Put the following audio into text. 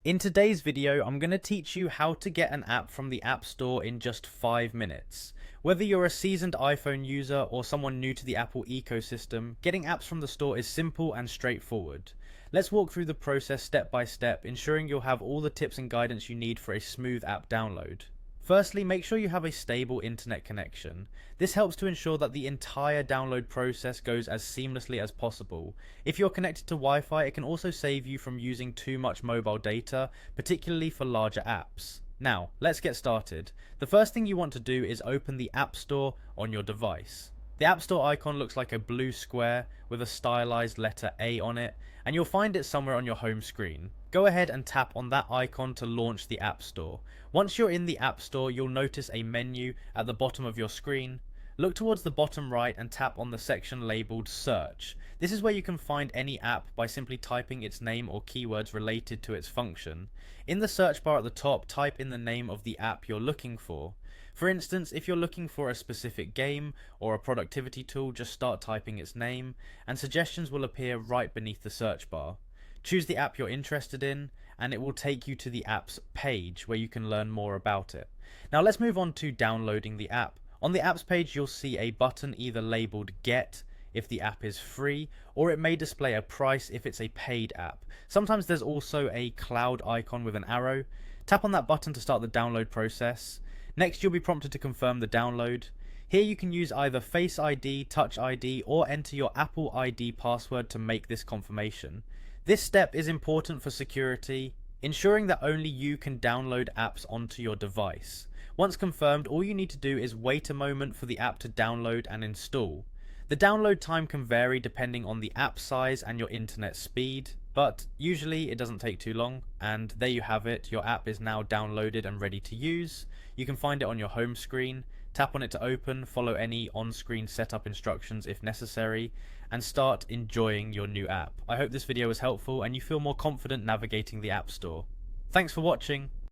In today's video, I'm going to teach you how to get an app from the App Store in just 5 minutes. Whether you're a seasoned iPhone user or someone new to the Apple ecosystem, getting apps from the store is simple and straightforward. Let's walk through the process step by step, ensuring you'll have all the tips and guidance you need for a smooth app download. Firstly, make sure you have a stable internet connection. This helps to ensure that the entire download process goes as seamlessly as possible. If you're connected to Wi-Fi, it can also save you from using too much mobile data, particularly for larger apps. Now, let's get started. The first thing you want to do is open the App Store on your device. The App Store icon looks like a blue square with a stylized letter A on it, and you'll find it somewhere on your home screen. Go ahead and tap on that icon to launch the App Store. Once you're in the App Store, you'll notice a menu at the bottom of your screen. Look towards the bottom right and tap on the section labeled Search. This is where you can find any app by simply typing its name or keywords related to its function. In the search bar at the top, type in the name of the app you're looking for. For instance, if you're looking for a specific game or a productivity tool, just start typing its name, and suggestions will appear right beneath the search bar. Choose the app you're interested in, and it will take you to the app's page where you can learn more about it. Now let's move on to downloading the app. On the apps page, you'll see a button either labeled Get if the app is free, or it may display a price if it's a paid app. Sometimes there's also a cloud icon with an arrow. Tap on that button to start the download process. Next, you'll be prompted to confirm the download. Here you can use either Face ID, Touch ID, or enter your Apple ID password to make this confirmation. This step is important for security, ensuring that only you can download apps onto your device. Once confirmed, all you need to do is wait a moment for the app to download and install. The download time can vary depending on the app size and your internet speed, but usually it doesn't take too long. And there you have it, your app is now downloaded and ready to use. You can find it on your home screen, tap on it to open, follow any on-screen setup instructions if necessary, and start enjoying your new app. I hope this video was helpful and you feel more confident navigating the App Store. Thanks for watching.